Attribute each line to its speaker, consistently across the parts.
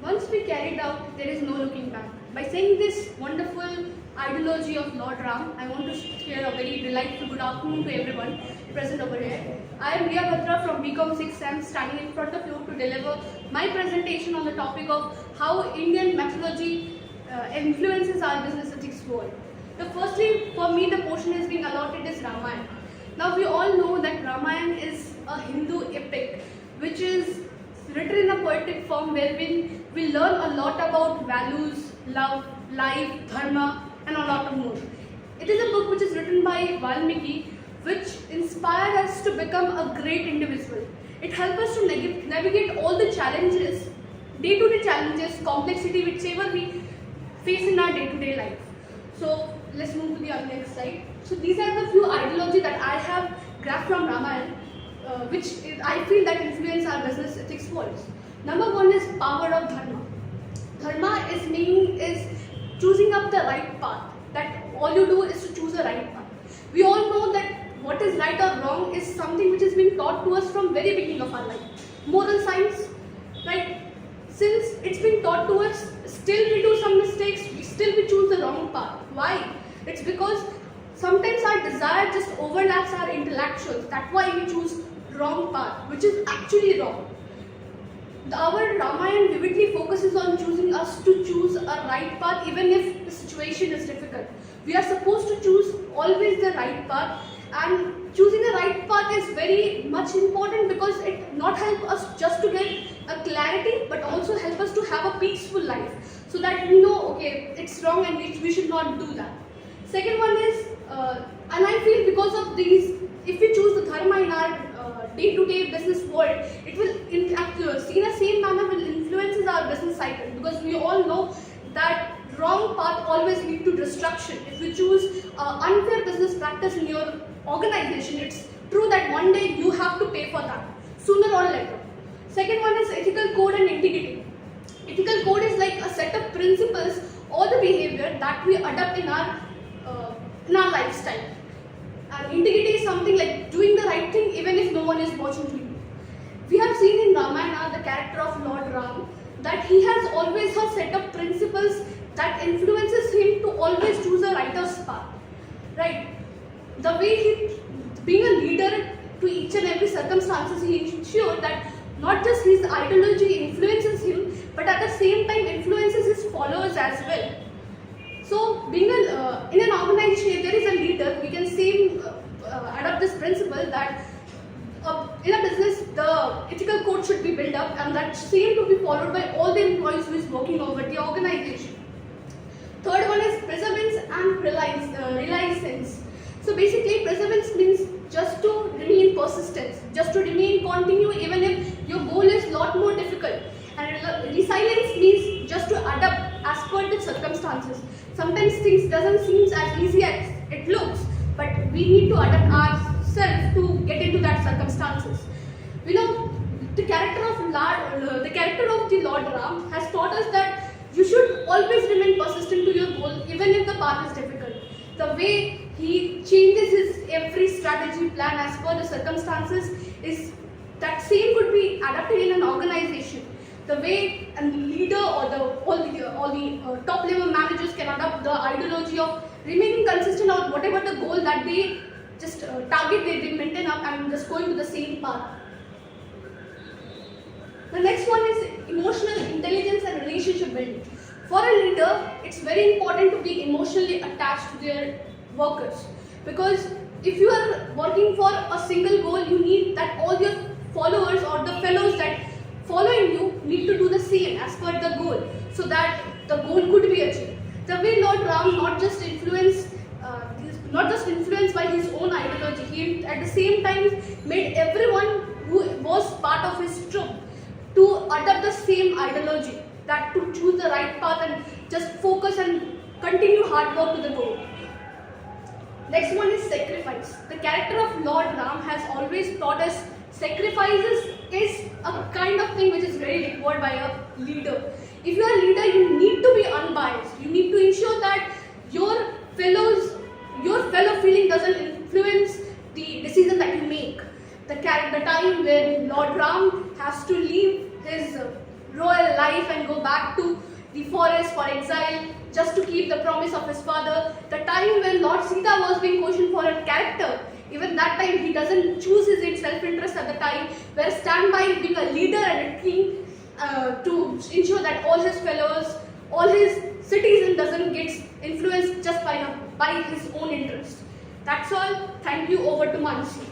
Speaker 1: Once we carried out, there is no looking back. By saying this wonderful ideology of Lord Ram, I want to share a very delightful good afternoon to everyone present over here. I am Aryabhatta from BCom 6th Sem, standing in front of you to deliver my presentation on the topic of how Indian methodology influences our business ethics world. Firstly, for me, the portion is being allotted is Ramayana. Now, we all know that Ramayana is a Hindu epic, which is written in a poetic form wherein we learn a lot about values, love, life, dharma, and a lot of more. It is a book which is written by Valmiki, which inspired us to become a great individual. It helps us to navigate all the challenges, day-to-day challenges, complexity, whichever we face in our day-to-day life. So let's move to the next slide. So these are the few ideologies that I have grabbed from Ramayana, which I feel that influence our business ethics worlds. Number one is power of dharma. Dharma is choosing up the right path. That all you do is to choose the right path. We all know that what is right or wrong is something which is being taught to us from very beginning of our life. Moral science, right? Since it's been taught to us, still we do some mistakes, still we choose the wrong path. Why? It's because sometimes our desire just overlaps our intellectuals. That's why we choose wrong path, which is actually wrong. Our Ramayana vividly focuses on choosing us to choose a right path even if the situation is difficult. We are supposed to choose always the right path, and choosing the right path is very much important because it not help us just to get a clarity but also help us to have a peaceful life, so that we know, okay, it's wrong and we should not do that. Second one is, and I feel because of these, if we choose the dharma in our day-to-day business world, it will in the same manner will influences our business cycle, because we all know that wrong path always lead to destruction. If you choose unfair business practice in your organization, it's true that one day you have to pay for that, sooner or later. Second one is ethical code and integrity. Ethical code is like a set of principles or the behavior that we adopt in our lifestyle. And integrity is something like doing the right thing even if no one is watching you. We have seen in Ramayana the character of Lord Ram, that he has always a set of principles that influences him to always choose a righteous path. Right? The way he, being a leader to each and every circumstances, he ensured that not just his ideology influences him, but at the same time influences his followers as well. So, being in an organization, if there is a leader, we can adopt this principle that in a business, the ethical code should be built up, and that same to be followed by all the employees who is working over the organization. Third one is perseverance and reliance. So basically, perseverance means just to remain persistent, just to remain continue even if your goal is lot more difficult. And resilience means just to adapt as per the circumstances. Sometimes things doesn't seem as easy as it looks, but we need to adapt ourselves to get into that circumstances. We know the character of the Lord Ram has taught us that you should always remain persistent to your goal even if the path is difficult. The way he changes his every strategy plan as per the circumstances is that same could be adapted in an organization. The way a leader or all the top level managers can adopt the ideology of remaining consistent on whatever the goal that they just target, they maintain up and just going to the same path. The next one is emotional intelligence and relationship building. For a leader, it's very important to be emotionally attached to their workers, because if you are working for a single goal, you need that all your followers or the fellows that following you need to do the same as per the goal, so that the goal could be achieved. The way Lord Ram not just influenced by his own ideology, he at the same time made everyone who was part of his troop to adopt the same ideology, that to choose the right path and just focus and continue hard work to the goal. Next one is sacrifice. The character of Lord Ram has always taught us sacrifices is a kind of thing which is very required by a leader. If you are a leader, you need to be unbiased. You need to ensure that your fellow feeling doesn't influence the decision that you make. The time when Lord Ram has to leave his royal life and go back to the forest for exile just to keep the promise of his father. The time when Lord Sita was being questioned for her character, even that time he doesn't choose his self-interest at the time, where stand by being a leader and a king to ensure that all his fellows, all his citizens doesn't get influenced just by his own interest. That's all. Thank you. Over to Mansi.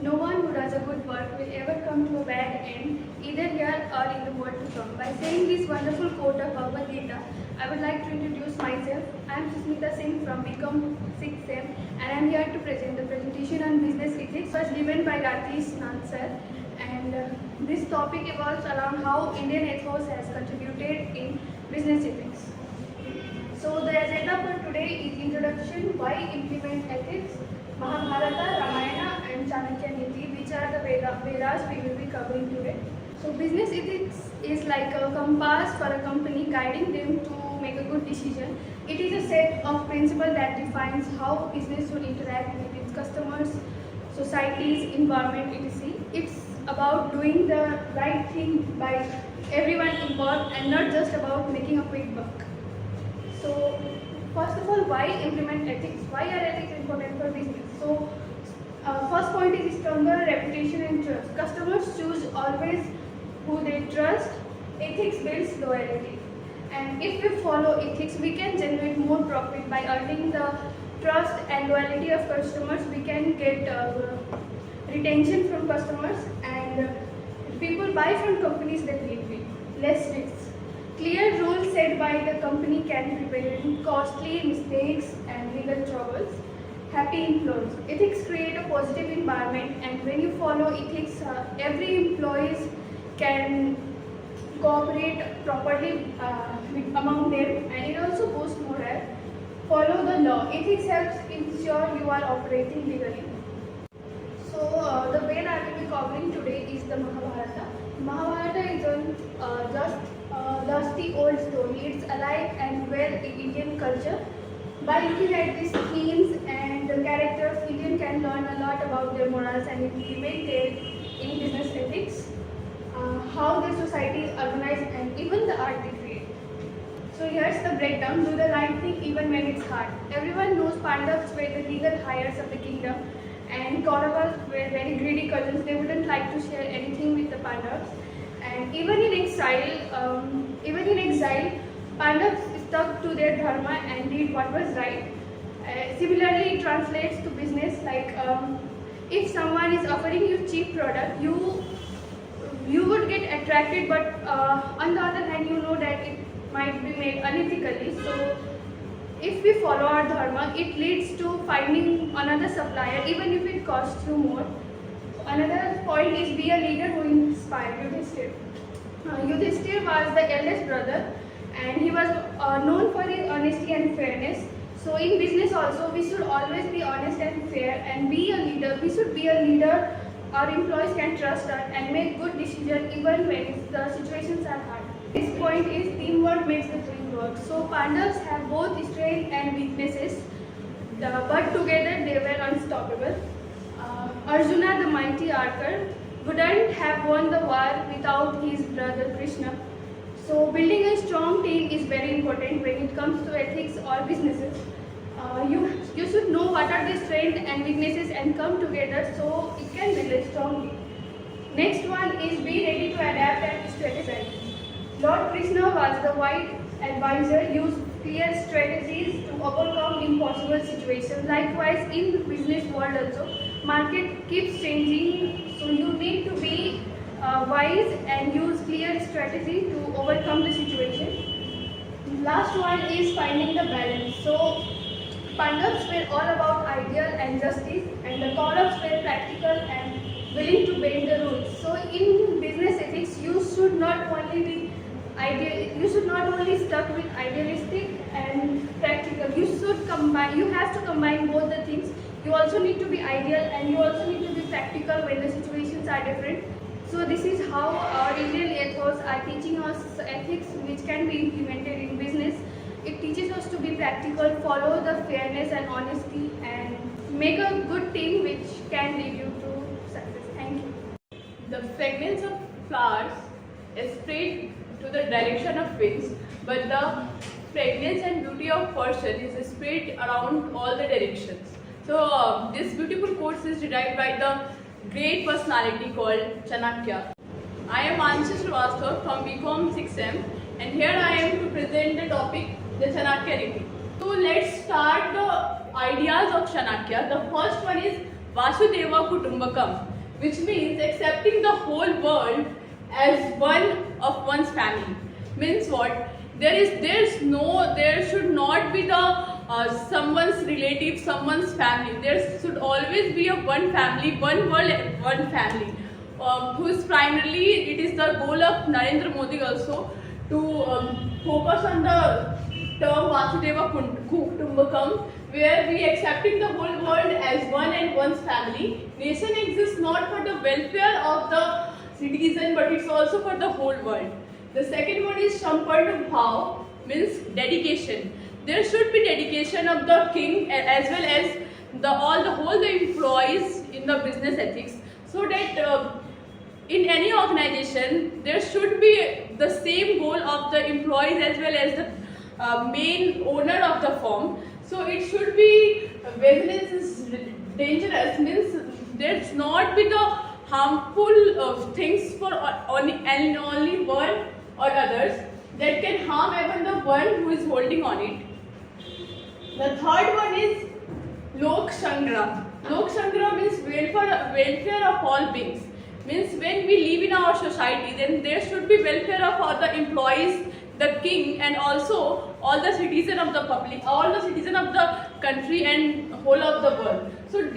Speaker 2: No one who does a good work will ever come to a bad end, either here or in the world to come. By saying this wonderful quote of Bhagavad Gita, I would like to introduce myself. I am Susmita Singh from BCom 6th Sem, and I am here to present the presentation on business ethics was given by Rakesh Nand sir. And this topic evolves around how Indian ethos has contributed in business ethics. So the agenda for today is introduction, why implement ethics, Mahabharata, Ramayana and Chanakya Niti, which are the Vedas we will be covering today. So business ethics is like a compass for a company guiding them to make a good decision. It is a set of principles that defines how business should interact with its customers, societies, environment, etc. It's about doing the right thing by everyone involved and not just about making a quick buck. So first of all, why implement ethics? Why are ethics important for business? So first point is stronger reputation and trust. Customers choose always who they trust. Ethics builds loyalty. And if we follow ethics, we can generate more profit by earning the trust and loyalty of customers. We can get retention from customers, and people buy from companies that lead with less risks. Clear rules set by the company can prevent costly mistakes and legal troubles. Happy employees. Ethics create a positive environment, and when you follow ethics, every employees can cooperate properly among them, and it also boosts morale. Follow the law. Ethics helps ensure you are operating legally. So the way I will be covering today is the Mahabharata. Mahabharata is just dusty old story. It's alive and well in Indian culture. By looking at these themes and the characters, Indian can learn a lot about their morals and implement it in business ethics, how their society is organized, and even the art they create. So here's the breakdown. Do the right thing even when it's hard. Everyone knows Pandavas were the legal heirs of the kingdom, and Kauravas were very greedy cousins. They wouldn't like to share anything with the Pandavas. And even in exile, Pandavas stuck to their dharma and did what was right. Similarly, it translates to business. Like if someone is offering you cheap product, you would get attracted, but on the other hand, you know that it might be made unethically. So if we follow our dharma, it leads to finding another supplier, even if it costs you more. Another point is be a leader who inspires. Yudhishthir was the eldest brother, and he was known for his honesty and fairness. So in business also, we should always be honest and fair and be a leader. We should be a leader. Our employees can trust us and make good decisions even when the situations are hard. This point is teamwork makes the dream work. So Pandavas have both strengths and weaknesses, but together they were unstoppable. Arjuna, the mighty archer, wouldn't have won the war without his brother Krishna. So building a strong team is very important when it comes to ethics or businesses. You should know what are the strengths and weaknesses and come together so it can build a strong team. Next one is be ready to adapt and strategize. Lord Krishna was the wise advisor, used clear strategies to overcome impossible situations. Likewise, in the business world also, market keeps changing, so you need to be wise and use clear strategy to overcome the situation. Last one is finding the balance. So Pandavas were all about ideal and justice, and the Kauravas were practical and willing to bend the rules. So in business ethics, you should not only be ideal, you should not only stuck with idealistic and practical. You should combine. You have to combine both the things. You also need to be ideal and you also need to be practical when the situations are different. So this is how our Indian ethos are teaching us ethics which can be implemented in business. It teaches us to be practical, follow the fairness and honesty, and make a good team which can lead you to success. Thank you.
Speaker 3: The fragrance of flowers is sprayed to the direction of winds, but the fragrance and beauty of person is spread around all the directions. So this beautiful quote is derived by the great personality called Chanakya. I am Anshi Srivastava from BCom 6th Sem, and here I am to present the topic, the Chanakya Riti. So let's start the ideas of Chanakya. The first one is Vasudeva Kutumbakam, which means accepting the whole world as one of one's family. Means what? There should not be the someone's relative, someone's family. There should always be a one family, one world, one family. Whose primarily it is the goal of Narendra Modi also to focus on the term Vasudeva Kutumbakam, where we accepting the whole world as one and one's family. Nation exists not for the welfare of the citizen, but it's also for the whole world. The second one is Samparna Bhav, means dedication. There should be dedication of the king as well as the employees in the business ethics, so that in any organization there should be the same goal of the employees as well as the main owner of the firm. So it should be vigilance is dangerous, means there's not be the harmful things for only one or others that can harm even the one who is holding on it. The third one is Lok Sangra. Lok Sangra means welfare of all beings. Means when we live in our society, then there should be welfare of all the employees, the king, and also all the citizens of the public, all the citizens of the country and whole of the world. So it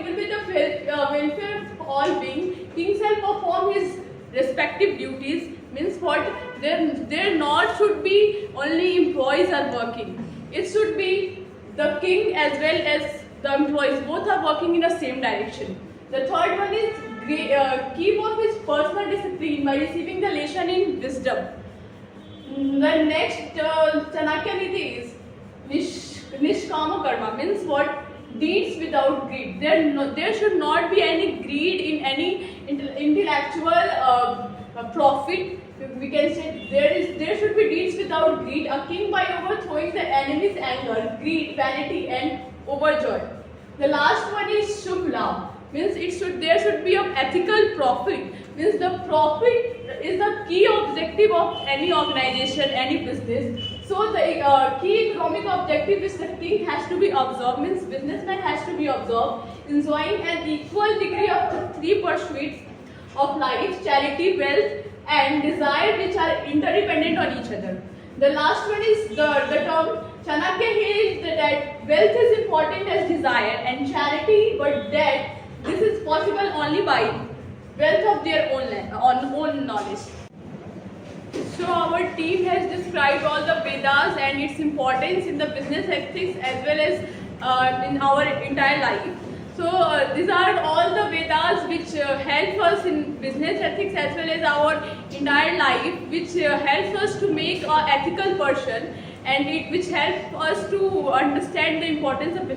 Speaker 3: will be the welfare of all beings. King shall perform his respective duties. Means what? There not should be only employees are working. It should be the king as well as the employees. Both are working in the same direction. The third one is keep up his personal discipline by receiving the lesson in wisdom. The next Chanakya Niti is Nishkama Karma, means what? Deeds without greed. There should not be any greed in any intellectual profit. We can say there should be deeds without greed. A king by overthrowing the enemy's anger, greed, vanity, and overjoy. The last one is Shubh Labh, means there should be an ethical profit. Means the profit is the key objective of any organization, any business. So the key economic objective is the king has to be observed, means businessman has to be observed, enjoying an equal degree of the three pursuits of life: charity, wealth, and desire, which are interdependent on each other. The last one is the term Chanakya is that wealth is important as desire and charity, but that this is possible only by wealth of their own knowledge. So our team has described all the Vedas and its importance in the business ethics as well as in our entire life. So these are all the Vedas which help us in business ethics as well as our entire life, which helps us to make an ethical person, and which helps us to understand the importance of business.